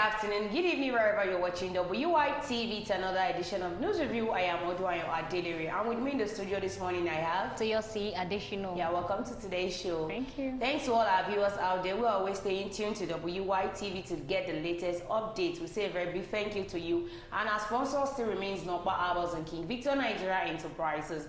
afternoon, good evening, wherever you're watching WYTV to another edition of News Review. I am Oduayo Adelere, and with me in the studio this morning I have Toyosi Additional. Yeah, welcome to today's show. Thank you. Thanks to all our viewers out there. We always stay in tune to WYTV to get the latest updates. We say a very big thank you to you. And our sponsor still remains Nokpa Herbals and King Victor Nigeria Enterprises.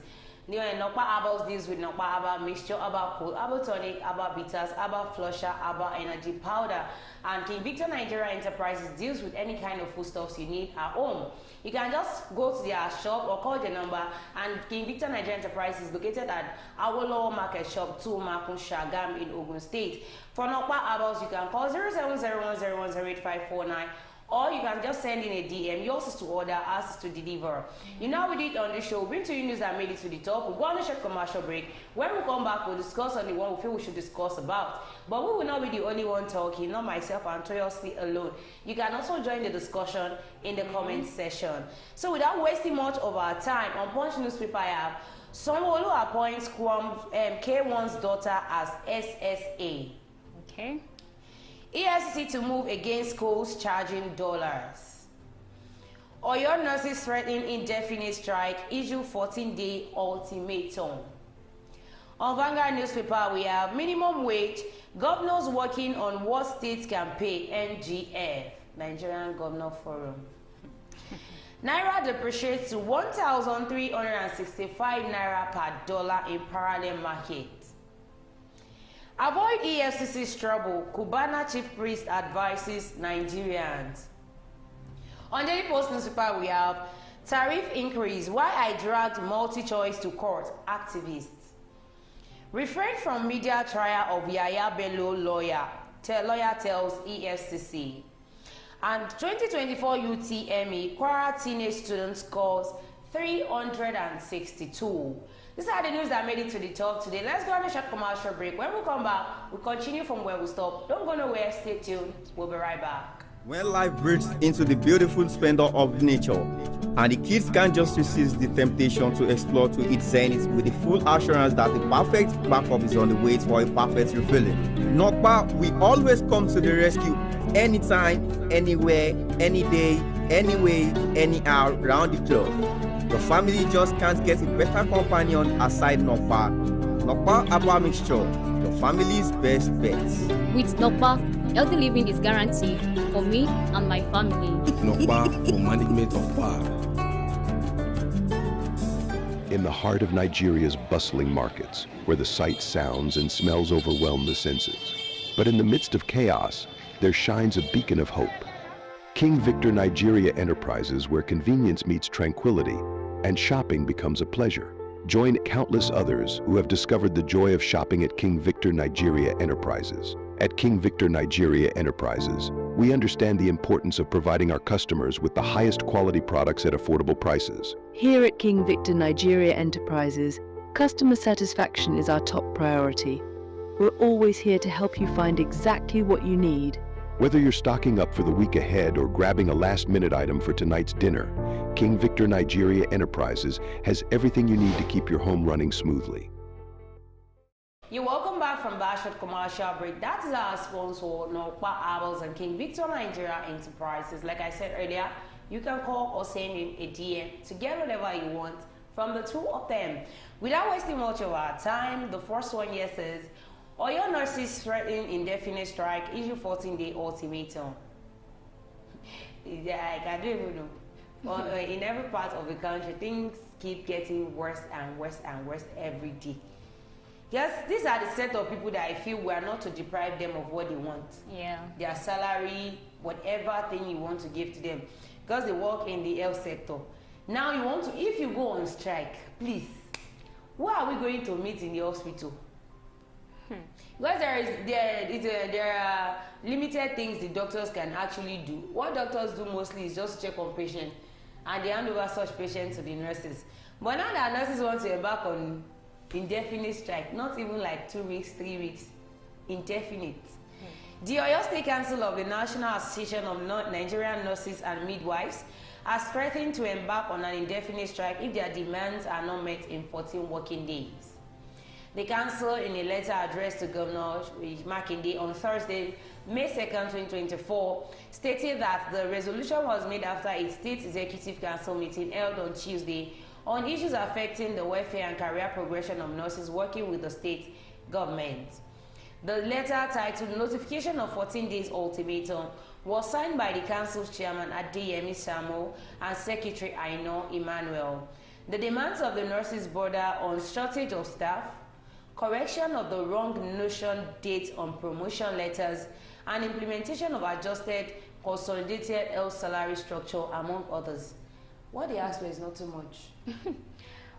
Nokpa Herbals deals with Nokpa Herbal mixture, Herbal cool, Herbal tonic, Herbal bitters, Herbal flusher, Herbal energy powder. And King Victor Nigeria Enterprises deals with any kind of foodstuffs you need at home. You can just go to their shop or call the number. And King Victor Nigeria Enterprises is located at Awolowo Market Shop 2, Makun, Shagam in Ogun State. For Nokpa Herbals, you can call 0701010859. Or you can just send in a DM. Yours is to order, ours is to deliver. You know we did on the show. Bring to you news that made it to the top. We'll go on a short commercial break. When we come back, we'll discuss on the one we feel we should discuss about. But we will not be the only one talking, not myself and Toyosi alone. You can also join the discussion in the comment section. So without wasting much of our time, on Punch newspaper I have Sanwo-Olu appoints K1's daughter as SSA. Okay. Efcc's to move against schools charging dollars. Oyo nurses threatening indefinite strike, issue 14-day ultimatum. On Vanguard newspaper, we have minimum wage, governors working on what states can pay, NGF, Nigerian Governor Forum. Naira depreciates to 1,365 Naira per dollar in parallel market. Avoid Efcc's trouble, Cubana chief priest advises Nigerians. On Daily Post newspaper, we have tariff increase, why I dragged multi-choice to court, activists. Refrain from media trial of Yaya Bello lawyer tells Efcc. And 2024 UTME, Kwara teenage student scores 362. These are the news that made it to the top today. Let's go on a short commercial break. When we come back, we'll continue from where we stopped. Don't go nowhere, stay tuned. We'll be right back. When life breaks into the beautiful splendor of nature, and the kids can't just resist the temptation to explore to its zenith with the full assurance that the perfect backup is on the way for a perfect refilling. Nokpa, we always come to the rescue anytime, anywhere, any day, anyway, anyhow, round the clock. Your family just can't get a better companion aside Nokpa. Nokpa Herbal Mixture, your family's best bet. With Nokpa, healthy living is guaranteed for me and my family. Nokpa for management of power. In the heart of Nigeria's bustling markets, where the sights, sounds, and smells overwhelm the senses. But in the midst of chaos, there shines a beacon of hope. King Victor Nigeria Enterprises, where convenience meets tranquility and shopping becomes a pleasure. Join countless others who have discovered the joy of shopping at King Victor Nigeria Enterprises. At King Victor Nigeria Enterprises, we understand the importance of providing our customers with the highest quality products at affordable prices. Here at King Victor Nigeria Enterprises, customer satisfaction is our top priority. We're always here to help you find exactly what you need. Whether you're stocking up for the week ahead or grabbing a last-minute item for tonight's dinner, King Victor Nigeria Enterprises has everything you need to keep your home running smoothly. You're welcome back from that short commercial break. That is our sponsor, Nokpa Herbals and King Victor Nigeria Enterprises. Like I said earlier, you can call or send in a DM to get whatever you want from the two of them. Without wasting much of our time, the first one here says, Oyo nurses threatening indefinite strike, issue 14-day ultimatum. I don't even know. Well, in every part of the country, things keep getting worse and worse and worse every day. Yes, these are the set of people that I feel we are not to deprive them of what they want. Yeah. Their salary, whatever thing you want to give to them. Because they work in the health sector. Now you want to, if you go on strike, please, where are we going to meet in the hospital? Because there are limited things the doctors can actually do. What doctors do mostly is just check on patients, and they hand over such patients to the nurses. But now that nurses want to embark on indefinite strike, not even like 2 weeks, 3 weeks, indefinite. The Oyo State Council of the National Association of Nigerian Nurses and Midwives has threatened to embark on an indefinite strike if their demands are not met in 14 working days. The council, in a letter addressed to Governor Makinde on Thursday, May 2nd, 2024, stated that the resolution was made after a state executive council meeting held on Tuesday on issues affecting the welfare and career progression of nurses working with the state government. The letter, titled Notification of 14 Days Ultimatum, was signed by the council's chairman Adeyemi Samuel and secretary Aino Emmanuel. The demands of the nurses border on shortage of staff, correction of the wrong notion date on promotion letters, and implementation of adjusted consolidated health salary structure, among others. What they asked for is not too much.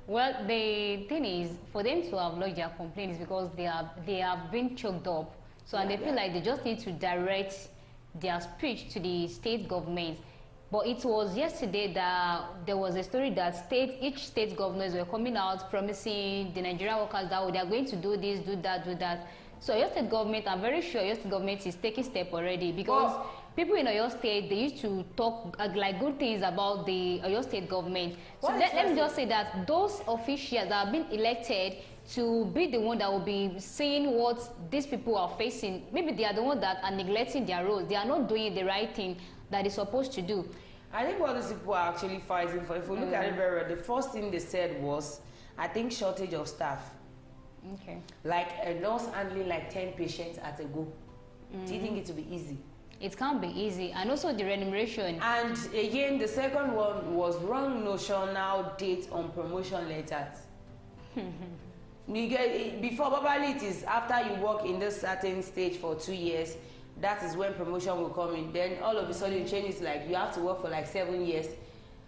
Well, the thing is, for them to have lodged their complaints because they have been choked up. So, and they feel like they just need to direct their speech to the state government. But it was yesterday that there was a story that each state governors were coming out promising the Nigerian workers that they are going to do this, do that, do that. So your state government, I'm very sure your state government is taking step already, because people in Oyo State, they used to talk like good things about the Oyo State government. So let me just say that those officials that have been elected to be the one that will be seeing what these people are facing, maybe they are the ones that are neglecting their roles. They are not doing the right thing that they're supposed to do. I think what these people are actually fighting for, if we look at it very well, the first thing they said was, I think, shortage of staff. Okay. Like a nurse handling like 10 patients at a go. Do you think it will be easy? It can't be easy. And also the remuneration. And again, the second one was wrong notional date on promotion letters. You get, before, probably it is after you work in this certain stage for 2 years, that is when promotion will come in. Then all of a sudden, change is like you have to work for like 7 years.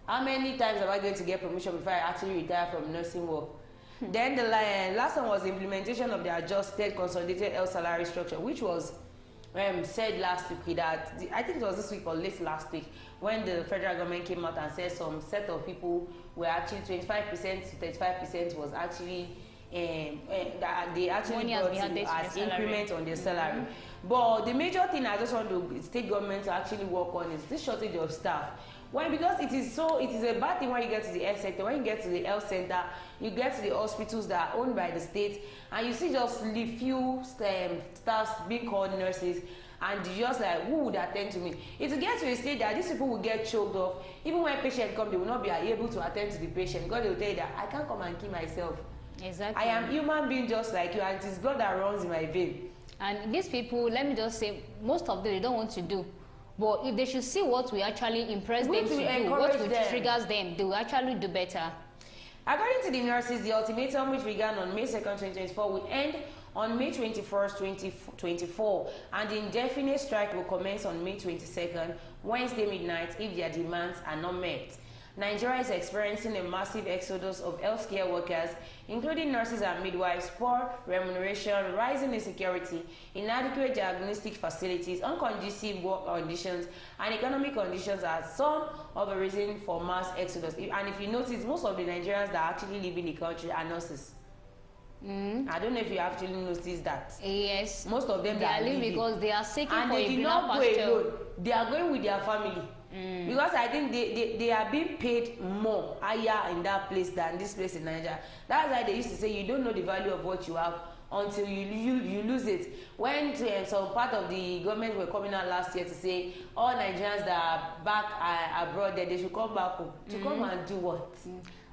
How many times am I going to get promotion before I actually retire from nursing work? Then the last one was the implementation of the adjusted consolidated health salary structure, which was said last week that, I think it was this week or late last week, when the federal government came out and said some set of people were actually 25% to 35% was actually, that they actually brought as increment on their salary. But the major thing I just want the state government to actually work on is this shortage of staff. Why? Because it is a bad thing when you get to the health sector. When you get to the health center, you get to the hospitals that are owned by the state, and you see just few staffs being called nurses, and you just like, who would attend to me? It will get to a state that these people will get choked off. Even when a patient comes, they will not be able to attend to the patient, because they will tell you that I can't come and kill myself. Exactly. I am human being just like you, and it is blood that runs in my vein. And these people, let me just say, most of them, they don't want to do. But if they should see what we actually impress them to do, what triggers them, they will actually do better. According to the nurses, the ultimatum, which began on May 2nd, 2024, will end on May 21st, 2024, and the indefinite strike will commence on May 22nd, Wednesday midnight, if their demands are not met. Nigeria is experiencing a massive exodus of healthcare workers, including nurses and midwives, poor remuneration, rising insecurity, inadequate diagnostic facilities, unconducive work conditions, and economic conditions are some of the reasons for mass exodus. And if you notice, most of the Nigerians that actually live in the country are nurses. I don't know if you actually noticed that. Yes. Most of them they are leaving because they are seeking and for they a did greener not pasture. Go alone. They are going with their family. Because I think they are being paid more higher in that place than this place in Nigeria. That's why they used to say you don't know the value of what you have until you lose it. When some part of the government were coming out last year to say all Nigerians that are back abroad, that they should come back home. To come and do what?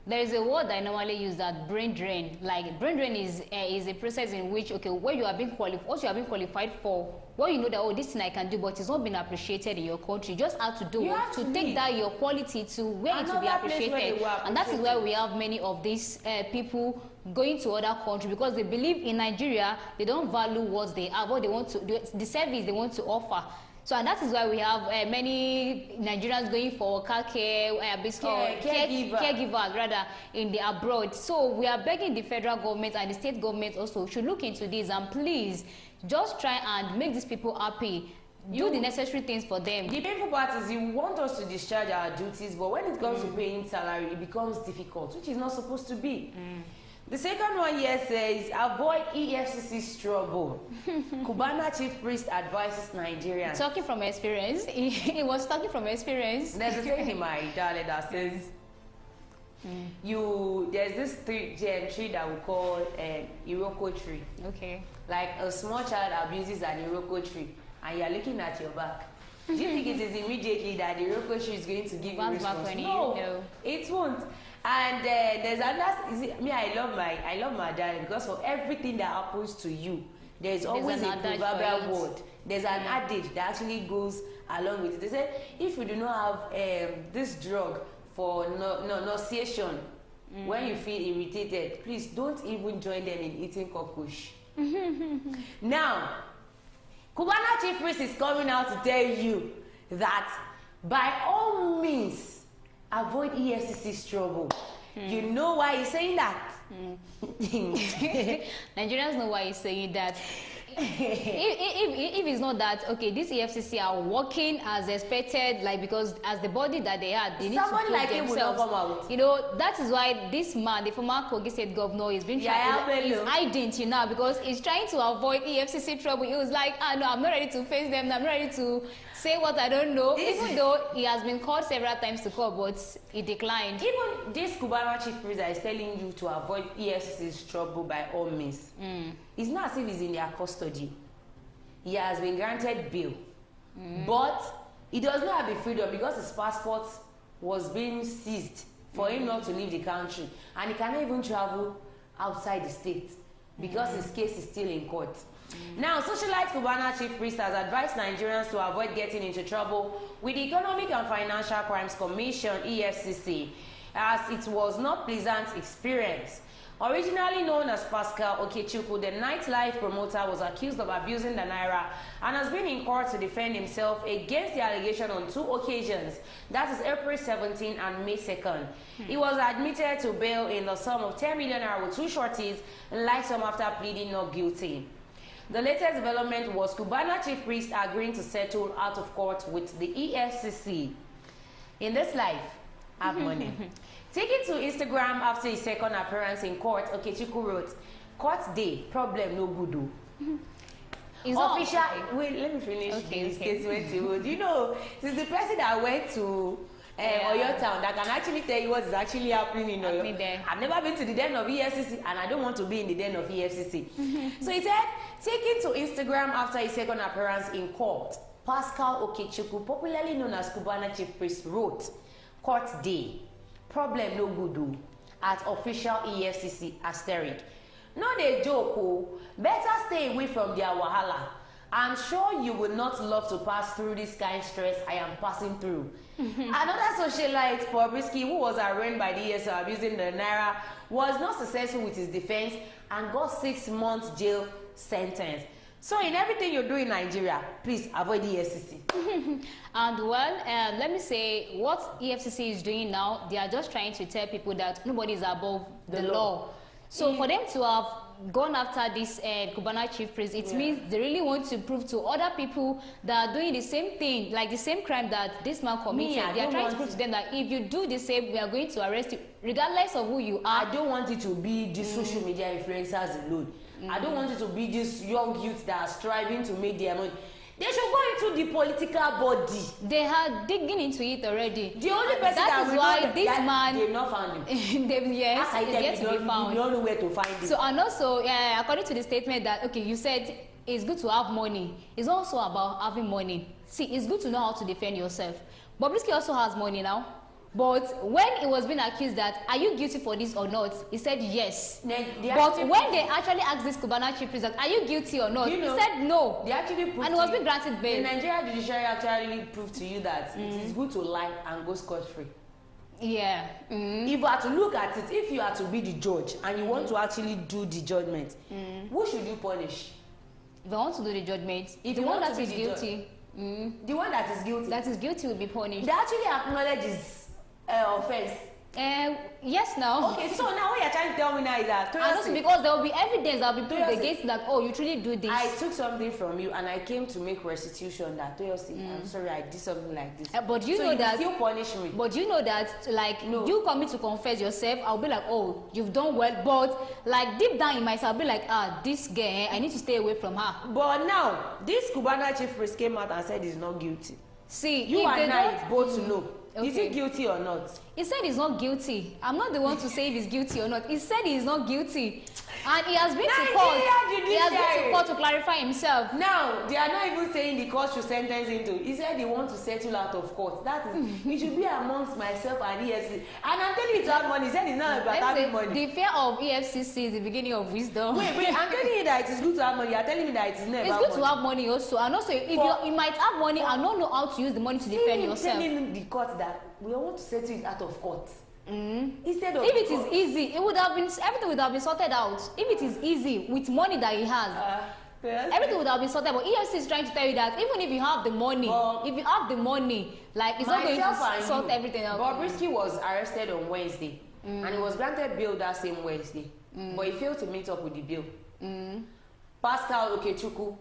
There is a word I normally use, that brain drain. Like brain drain is a process in which, okay, what you have been qualified for, what you know that, oh, this thing I can do, but it's not been appreciated in your country. You just have to do it to take that your quality to where it will be appreciated. And that is why we have many of these people going to other countries, because they believe in Nigeria, they don't value what they have, what they want to do, the service they want to offer. So, and that is why we have many Nigerians going for car care, caregivers rather, in the abroad. So we are begging the federal government and the state government also should look into this, and please just try and make these people happy. Do the necessary things for them. The painful part is you want us to discharge our duties, but when it comes to paying salary, it becomes difficult, which is not supposed to be. The second one here says, avoid Efcc'S trouble. Cubana chief priest advises Nigerians. Talking from experience. He was talking from experience. There's a saying in my dialect that says, There's this tree that we call Iroko tree. Okay. Like a small child abuses an Iroko tree, and you're looking at your back. Do you think it is immediately that the Iroko tree is going to give you response? No, it won't. And there's another. I love my dad, because for everything that happens to you, there's always a proverbial word. There's an adage that actually goes along with it. They say, if you do not have this drug for nauseation, when you feel irritated, please don't even join them in eating cockroach. Now, Cubana Chief Priest is coming out to tell you that by all means, avoid EFCC's trouble. You know why he's saying that? Nigerians know why he's saying that. if it's not that, okay, these EFCC are working as expected, like, because as the body that they are, they need somebody to prove like themselves. Him will not come out. You know, that is why this man, the former Kogi State governor, is being he's hiding till now, because he's trying to avoid EFCC trouble. He was like, no, I'm not ready to face them. I'm not ready to say what I don't know. Even though he has been called several times to court, but he declined. Even this Cubana Chief Priest is telling you to avoid EFCC's trouble by all means. It's not as if he's in their custody. He has been granted bail, but he does not have the freedom, because his passport was being seized for him not to leave the country, and he cannot even travel outside the state because his case is still in court. Now, socialite Cubana Chief Priest has advised Nigerians to avoid getting into trouble with the Economic and Financial Crimes Commission, EFCC, as it was not pleasant experience. Originally known as Pascal Okechukwu, the nightlife promoter was accused of abusing the naira and has been in court to defend himself against the allegation on 2 occasions, that is April 17 and May 2nd. He was admitted to bail in the sum of 10 million naira with 2 shorties and life sum after pleading not guilty. The latest development was Cubana Chief Priest agreeing to settle out of court with the EFCC. In this life, have money. Taking to Instagram after his second appearance in court, Okechukwu wrote, "Court day, problem no good though." Official, wait, let me finish the statement. Do you know, this is the person that went to Oyo town that can actually tell you what is actually happening in Oyo. I've never been to the den of EFCC, and I don't want to be in the den of EFCC. So he said, taking to Instagram after his second appearance in court, Pascal Okechukwu, popularly known as Cubana Chief Priest, wrote, "Court day, problem no good though," at official EFCC asterisk. No dey joke oh, better stay away from their wahala. I'm sure you would not love to pass through this kind of stress I am passing through. Another socialite, Bobrisky, who was arraigned by the ESO abusing the naira, was not successful with his defense and got 6 months jail sentence. So in everything you do in Nigeria, please avoid the EFCC. And well, let me say what EFCC is doing now, they are just trying to tell people that nobody is above the law. So for them to have gone after this Cubana Chief Priest, it means they really want to prove to other people that are doing the same thing, like the same crime that this man committed. They are trying to prove to them that if you do the same, we are going to arrest you, regardless of who you are. I don't want it to be the social media influencers alone. I don't want it to be these young youths that are striving to make their money. They should go into the political body. They are digging into it already. The only person that is why this man, they've not found him. Yes, he's yet to be found. You don't know where to find him. So, and also, according to the statement that, okay, you said it's good to have money. It's also about having money. See, it's good to know how to defend yourself. Bobrisky also has money now. But when he was being accused that, are you guilty for this or not? He said yes. But when they actually asked this Cubana Chief Priest, are you guilty or not? He said no. They actually proved, and he was being granted bail. The Nigerian judiciary actually proved to you that it is good to lie and go scot-free. Yeah. If you are to look at it, if you are to be the judge and you want to actually do the judgment, who should you punish? If I want to do the judgment, if the you one want that to is guilty. The one that is guilty. That is guilty will be punished. They actually acknowledge his offense. Yes, now. Okay, so now what you're trying to tell me now is that and also because there will be evidence that will be proved against that, oh, you truly do this. I took something from you and I came to make restitution that I'm sorry, I did something like this. But you know that still punish me. But you know that, like, you coming to confess yourself, I'll be like, oh, you've done well. But like deep down in myself, I'll be like, this girl, I need to stay away from her. But now this Cubana Chief Priest came out and said he's not guilty. See, You if and they I don't- both know. Is Okay. he guilty or not? He said he's not guilty. I'm not the one to say if he's guilty or not. He said he's not guilty. And he has been to court. Nigeria He has been to judiciary. court to clarify himself. Now, they are not even saying the court should sentence him to. He said they want to settle out of court. That is, it should be amongst myself and EFCC. And I'm telling you to have money. He said it's not about Let me having say, money. the fear of EFCC is the beginning of wisdom. Wait, I'm telling you that it is good to have money. You're telling me that it is never It's good to have money also. And also, if you might have money and don't know how to use the money to defend yourself. Telling the court that we want to settle it out of court. Instead of If it is easy, it would have been everything would have been sorted out. If it is easy with money that he has, everything would have been sorted. But EFC is trying to tell you that even if you have the money, like it's not going to sort everything out. Bobrisky was arrested on Wednesday, and he was granted bail that same Wednesday, but he failed to meet up with the bail. Pascal Okechukwu,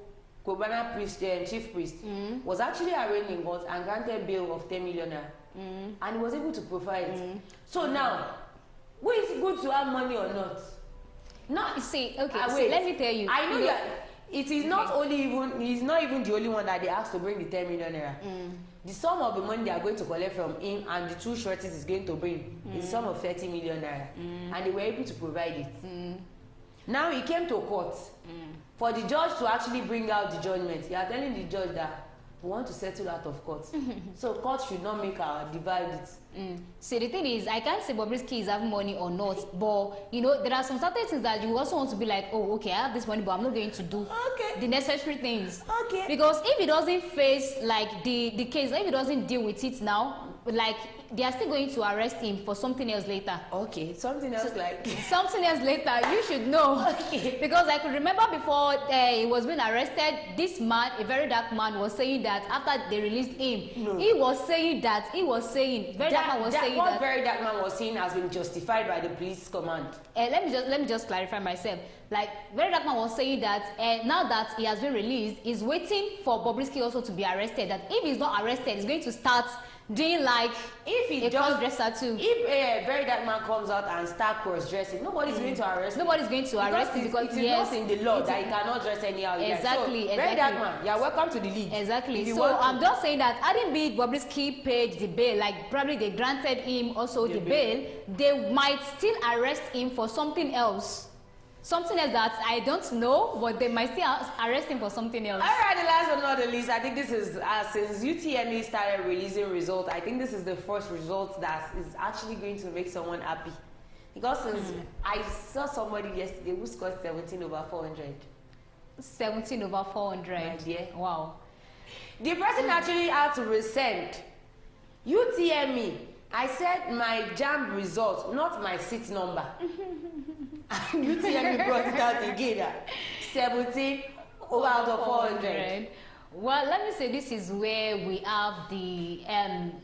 Cubana priest, chief priest, was actually arraigned in court and granted bail of 10 million naira. And he was able to provide. So now, who is good to have money or not? No, you see, okay, so wait. let me tell you. I know that it is not only even, he's not even the only one that they asked to bring the 10 million naira. The sum of the money they are going to collect from him and the two shorties is going to bring is the sum of 30 million naira. And they were able to provide it. Now he came to court for the judge to actually bring out the judgment. You are telling the judge that we want to settle out of court. So court should not make our divide it. See, the thing is, I can't say Bobrisky is having money or not, but you know, there are some certain things that you also want to be like, oh, okay, I have this money, but I'm not going to do the necessary things. Okay. Because if he doesn't face like the case, if he doesn't deal with it now, like they are still going to arrest him for something else later. Okay, something else like Something else later, you should know. Okay. Because I could remember before he was being arrested, this man, a very dark man, was saying that after they released him, he was saying that, very dark man was saying what that. very dark man was saying has been justified by the police command. Let me just clarify myself. Like, very dark man was saying that now that he has been released, he's waiting for Bobrisky also to be arrested. That if he's not arrested, he's going to start doing like If he a just cross-dresser too. If a very dark man comes out and start cross-dressing, nobody's going to arrest him. Nobody's going to arrest him because it is not in the law that he cannot dress anyhow. Exactly, So, very dark man, you are welcome to the league. Exactly. If you So want to. I'm just saying that hadn't be Bobrisky paid the bail, like probably they granted him also the bail, they might still arrest him for something else. Something else that I don't know, but they might still arrest him for something else. All right, the last but not the least, I think this is, since UTME started releasing results, I think this is the first result that is actually going to make someone happy. Because since I saw somebody yesterday who scored 17 over 400. 17 over 400. My dear. Wow. The person actually had to resend UTME. I said my JAMB result, not my seat number. And UTME brought it out again. 17 over out of 400. Well, let me say this is where we have the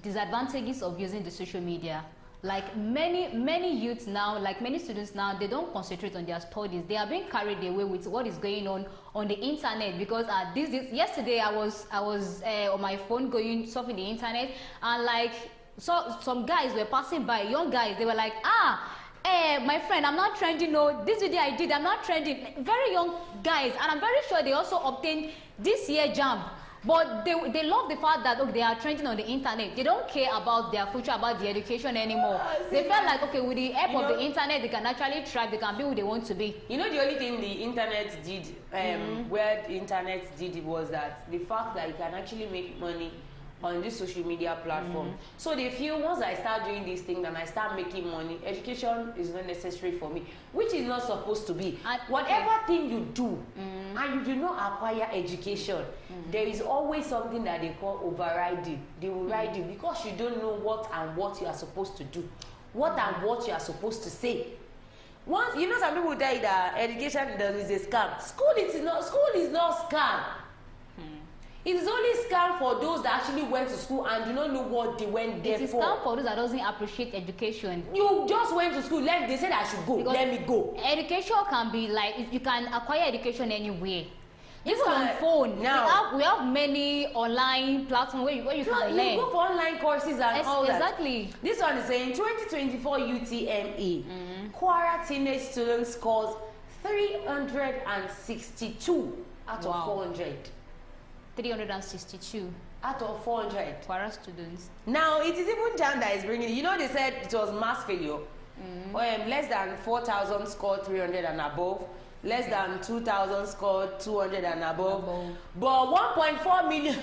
disadvantages of using the social media. Like many youths now, like many students now, they don't concentrate on their studies. They are being carried away with what is going on the internet. Because yesterday I was on my phone going surfing the internet, and like some guys were passing by, young guys. They were like, my friend, I'm not trending. No, this video I did, I'm not trending. Very young guys, and I'm very sure they also obtained this year JAMB. But they love the fact that they are trending on the internet. They don't care about their future, about the education anymore. They felt like, okay, with the help of the internet, they can actually thrive. They can be who they want to be. You know, the only thing the internet did, where the internet did was that the fact that you can actually make money on this social media platform. So they feel once I start doing this thing and I start making money, education is not necessary for me, which is not supposed to be. Whatever thing you do and you do not acquire education, there is always something that they call overriding. They will ride you because you don't know what and what you are supposed to do, what and what you are supposed to say. Once you know, some people tell you that education is a scam. School is not scam. It is only scam for those that actually went to school and do not know what they went there for. It is scam for those that doesn't appreciate education. You just went to school. They said I should go. Because let me go. Education can be like, you can acquire education anywhere. Even on phone. Now we have many online platforms where you can learn. You go for online courses and all that. Exactly. This one is saying 2024 UTME. Kwara teenage students scores 362 out of 400. 362 out of 400. Para students. Now, it is even JAMB that is bringing it. You know, they said it was mass failure. Less than 4,000 scored 300 and above. Less than 2,000 scored 200 and above. But 1.4 million,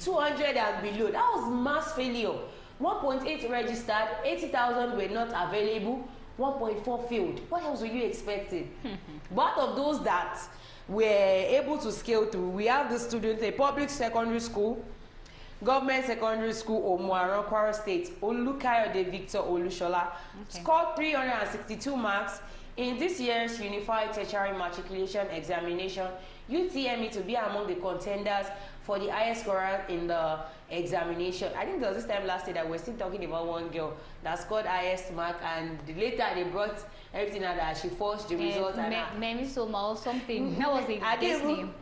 200 and below. That was mass failure. 1.8 registered, 80,000 were not available, 1.4 failed. What else were you expecting? But out of those that were able to scale through, we have the students, a public secondary school, government secondary school, Omuaran, Kwara State, Olukayode Victor Olushola, scored 362 marks in this year's Unified Tertiary Matriculation Examination, UTME, to be among the contenders for the highest scorer in the examination. I think there was this time last year that we're still talking about one girl that scored highest mark, and later they brought everything out that she forged the results. Memi Soma or something. That was his name.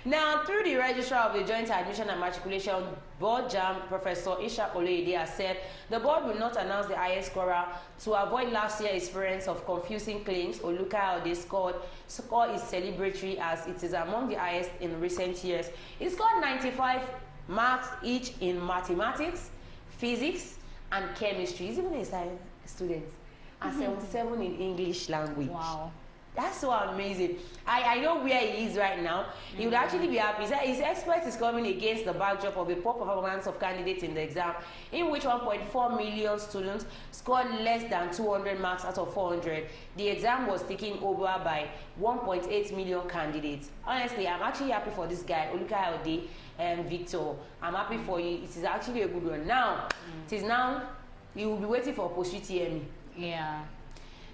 Now, through the registrar of the Joint Admission and Matriculation Board, JAMB, Professor Ishaq Oluyede, has said the board will not announce the highest scorer to avoid last year's experience of confusing claims. Olukayode score is celebratory as it is among the highest in recent years. He scored 95 marks each in mathematics, physics, and chemistry. He's even a science student. And 77 in English language. Wow. That's so amazing. I know where he is right now. He would actually be happy. His expert is coming against the backdrop of a poor performance of candidates in the exam, in which 1.4 million students scored less than 200 marks out of 400. The exam was taken over by 1.8 million candidates. Honestly, I'm actually happy for this guy, Olukayode and Victor. I'm happy for you. It is actually a good one. Now, it is now, you will be waiting for post-UTME. Yeah.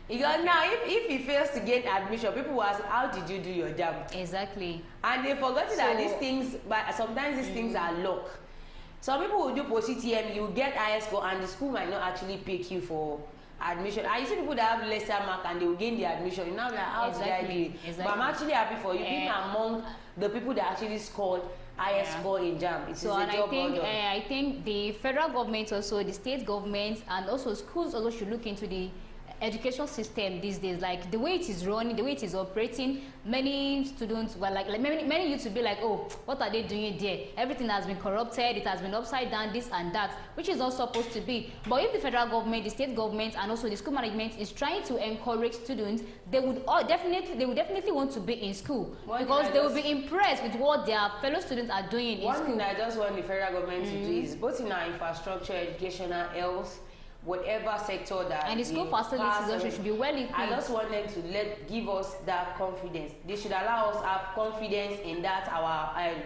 Because now, if he fails to get admission, people will ask, how did you do your job? Exactly. And they've forgotten that these things, but sometimes these things are luck. Some people will do post-UTM, you get higher score, and the school might not actually pick you for admission. And you see people that have lesser mark and they will gain the admission. You know, like, how did I do it? Exactly. But I'm actually happy for you. Being among the people that actually scored highest score in JAMB. It is a job well done. I think the federal government also, the state governments, and also schools also should look into the education system these days, like the way it is running, the way it is operating. Many students were like many youths would be like, oh, what are they doing there? Everything has been corrupted, it has been upside down, this and that, which is not supposed to be. But if the federal government, the state government, and also the school management is trying to encourage students, they would definitely want to be in school, because they will be impressed with what their fellow students are doing in school. One thing I just want the federal government to do is, both in our infrastructure, educational, health, whatever sector that, and the school facilities also should be well equipped. I just want them to give us that confidence. They should allow us have confidence in that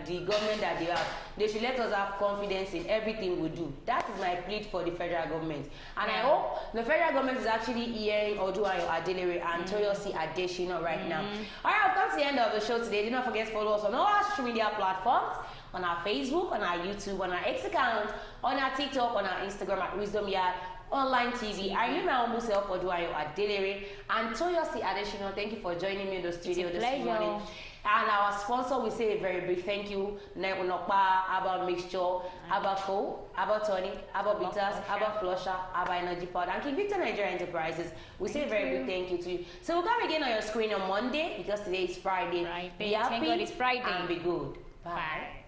the government that they have. They should let us have confidence in everything we do. That is my plea for the federal government. And I hope the federal government is actually hearing Oduayo Adelere and Toyosi Adeshina right now. All right, I've come to the end of the show today. Do not forget to follow us on all our social media platforms, on our Facebook, on our YouTube, on our X account, on our TikTok, on our Instagram at Wisdom Yard Online TV. I am my humble self, Oduayo Adelere, and Toyosi Adeshina. Thank you for joining me in the studio this morning. And our sponsor, we say a very big thank you. Neunokpa, Aba Mixture, Aba Co, Aba Tonic, Aba Bitters, Aba Flusher, Aba Energy Powder, and King Victor Nigerian Enterprises. We say a very big thank you to you. So we'll come again on your screen on Monday, because today is Friday. Right. Be happy. Thank God it's Friday. And be good. Bye.